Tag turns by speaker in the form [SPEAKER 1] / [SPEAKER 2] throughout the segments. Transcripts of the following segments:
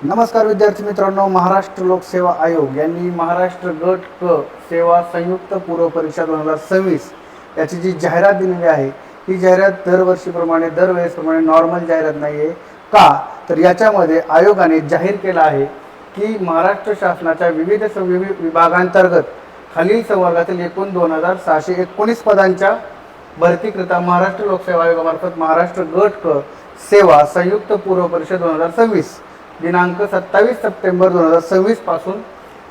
[SPEAKER 1] नमस्कार विद्यार्थी मित्रांनो, महाराष्ट्र लोकसेवा आयोग यांनी महाराष्ट्र गट क सेवा संयुक्त पूर्व परीक्षा 2026 याची जी जाहिरात दिलेली आहे, ही जाहिरात दरवर्षीप्रमाणे दरवेळेसप्रमाणे नॉर्मल जाहिरात नाही आहे. का तर याच्यामध्ये आयोगाने जाहीर केलं आहे की महाराष्ट्र शासनाच्या विविध विभागांतर्गत खालील संवर्गातील एकूण 2619 पदांच्या भरतीकरिता महाराष्ट्र लोकसेवा आयोगामार्फत महाराष्ट्र गट क सेवा संयुक्त पूर्व परीक्षा 2026 दिनांक 27 सप्टेंबर 2026 पासून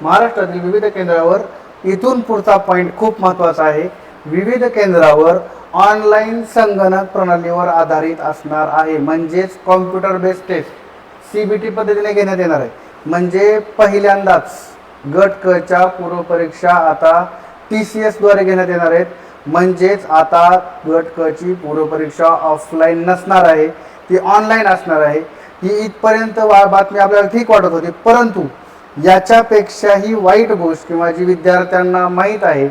[SPEAKER 1] महाराष्ट्रातील विविध केंद्रावर, इथून पुढचा पॉईंट खूप महत्त्वाचा आहे, विविध केंद्रावर ऑनलाईन संगणक प्रणालीवर आधारित असणार आहे. म्हणजेच कॉम्प्युटर बेस्ड टेस्ट CBT पद्धतीने घेण्यात येणार आहे. म्हणजे पहिल्यांदाच गट क च्या पूर्व परीक्षा आता TCS द्वारे घेण्यात येणार आहेत. म्हणजेच आता गट क ची पूर्व परीक्षा ऑफलाईन नसणार आहे, ती ऑनलाईन असणार आहे. ही इथपर्यंत बातमी आपल्याला ठीक वाटत होती, परंतु याच्यापेक्षाही वाईट गोष्ट किंवा जी विद्यार्थ्यांना माहीत आहे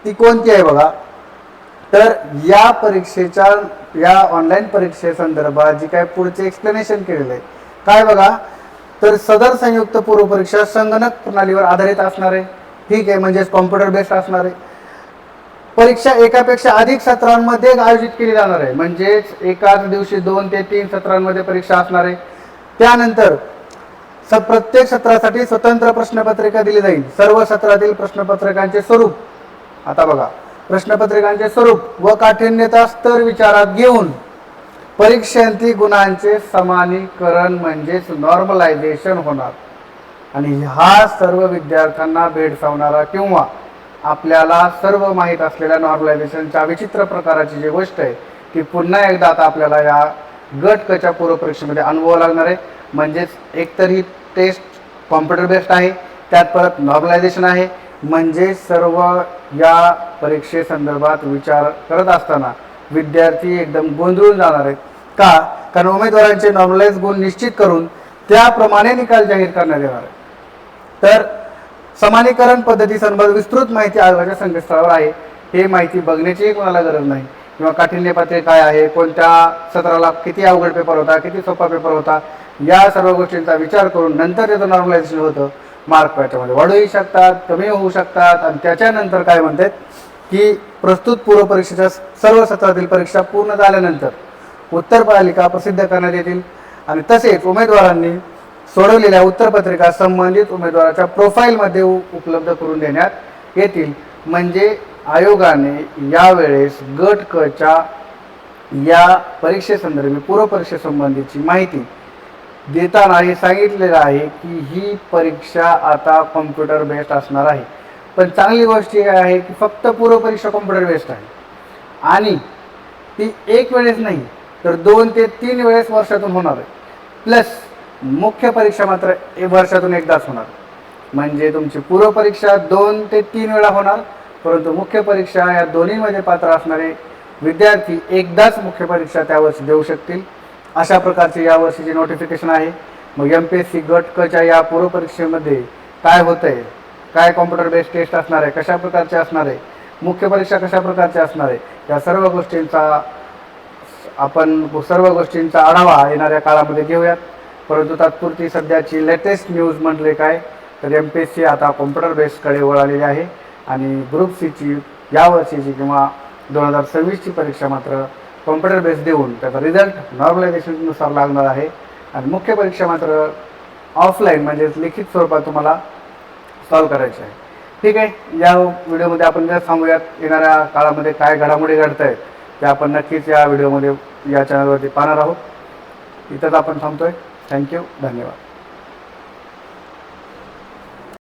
[SPEAKER 1] ती कोणती आहे बघा. तर या परीक्षेच्या, या ऑनलाईन परीक्षेसंदर्भात जी काय पुढचे एक्सप्लेनेशन केलेलं आहे काय बघा. तर सदर संयुक्त पूर्व परीक्षा संगणक प्रणालीवर आधारित असणार आहे. ठीक आहे, म्हणजेच कॉम्प्युटर बेस्ड असणार आहे. परीक्षा एकापेक्षा अधिक सत्रांमध्ये आयोजित केली जाणार आहे. म्हणजेच एकाच दिवशी 2 ते 3 सत्रांमध्ये परीक्षा असणार आहे. त्यानंतर प्रत्येक सत्रासाठी स्वतंत्र प्रश्नपत्रिका दिली जाईल. सर्व सत्रातील प्रश्नपत्रिकांचे स्वरूप, आता बघा, प्रश्नपत्रिकांचे स्वरूप व काठिण्यता स्तर विचारात घेऊन परीक्षांती गुणांचे समानीकरण म्हणजेच नॉर्मलायझेशन होणार. आणि हा सर्व विद्यार्थ्यांना भेडसावणारा किंवा आपल्याला सर्व माहीत असलेल्या नॉर्मलायझेशनच्या विचित्र प्रकाराची जी गोष्ट आहे ती पुन्हा एकदा आता आपल्याला या गट क च्या पूर्व परीक्षेमध्ये अनुभव लागणार आहे. म्हणजेच एकतर ही टेस्ट कॉम्प्युटर बेस्ड आहे, त्यात परत नॉर्मलायझेशन आहे. म्हणजे सर्व या परीक्षेसंदर्भात विचार करत असताना विद्यार्थी एकदम गोंधळून जाणार आहेत. का? कारण उमेदवारांचे नॉर्मलाइज गुण निश्चित करून त्याप्रमाणे निकाल जाहीर करण्यात येणार आहे. तर समानीकरण पद्धतीसंदर्भात विस्तृत माहिती आयोगाच्या संकेतस्थळावर आहे. हे माहिती बघण्याची कोणाला गरज नाही. किंवा काठिण्य पातळी काय आहे, कोणत्या सत्राला किती अवघड पेपर होता, किती सोपा पेपर होता, या सर्व गोष्टींचा विचार करून नंतर त्याचं नॉर्मलायझेशन होतं. मार्क याच्यामध्ये वाढूही शकतात, कमी होऊ शकतात. आणि त्याच्यानंतर काय म्हणतात की प्रस्तुत पूर्व परीक्षेच्या सर्व सत्रातील परीक्षा पूर्ण झाल्यानंतर उत्तरपालिका प्रसिद्ध करण्यात येतील. आणि तसेच उमेदवारांनी सोडवलेल्या उत्तरपत्रिका संबंधित उमेदवाराच्या प्रोफाईलमध्ये उपलब्ध करून देण्यात येतील. म्हणजे आयोगाने यावेळेस गट क च्या या परीक्षेसंदर्भी पूर्व परीक्षेसंबंधीची माहिती देताना हे सांगितलेलं आहे की ही परीक्षा आता कॉम्प्युटर बेस्ड असणार आहे. पण चांगली गोष्ट ही आहे की फक्त पूर्व परीक्षा कॉम्प्युटर बेस्ड आहे आणि ती एक वेळेस नाही तर 2 ते 3 वेळेस वर्षातून होणार आहे. प्लस मुख्य परीक्षा मात्र वर्षातून एकदाच होणार. म्हणजे तुमची पूर्व परीक्षा 2 ते 3 वेळा होणार, परंतु मुख्य परीक्षा या दोन्हीमध्ये पात्र असणारे विद्यार्थी एकदाच मुख्य परीक्षा त्यावर्षी देऊ शकतील. अशा प्रकारचे यावर्षीचे नोटिफिकेशन आहे. मग MPSC गट क च्या या पूर्व परीक्षेमध्ये काय होतं आहे, काय कॉम्प्युटर बेस्ड टेस्ट असणार आहे, कशा प्रकारचे असणार आहे, मुख्य परीक्षा कशा प्रकारचे असणार आहे, या सर्व गोष्टींचा आढावा येणाऱ्या काळामध्ये घेऊयात. परंतु तात्पुरती सध्याची लेटेस्ट न्यूज म्हटले काय तर MPSC आता कॉम्प्युटर बेस्डकडे वळालेली आहे. आणि ग्रुप Cची यावर्षीची किंवा 2026ची परीक्षा मात्र कॉम्प्युटर बेस्ड देऊन त्याचा रिझल्ट नॉर्मलायझेशननुसार लागणार आहे. आणि मुख्य परीक्षा मात्र ऑफलाईन म्हणजेच लिखित स्वरूपात तुम्हाला सॉल्व करायची आहे. ठीक आहे, या व्हिडिओमध्ये आपण जर सांगूयात येणाऱ्या काळामध्ये काय घडामोडी घडत आहेत ते आपण नक्कीच या व्हिडिओमध्ये या चॅनलवरती पाहणार आहोत. इथंच आपण थांबतोय. थँक्यू, धन्यवाद.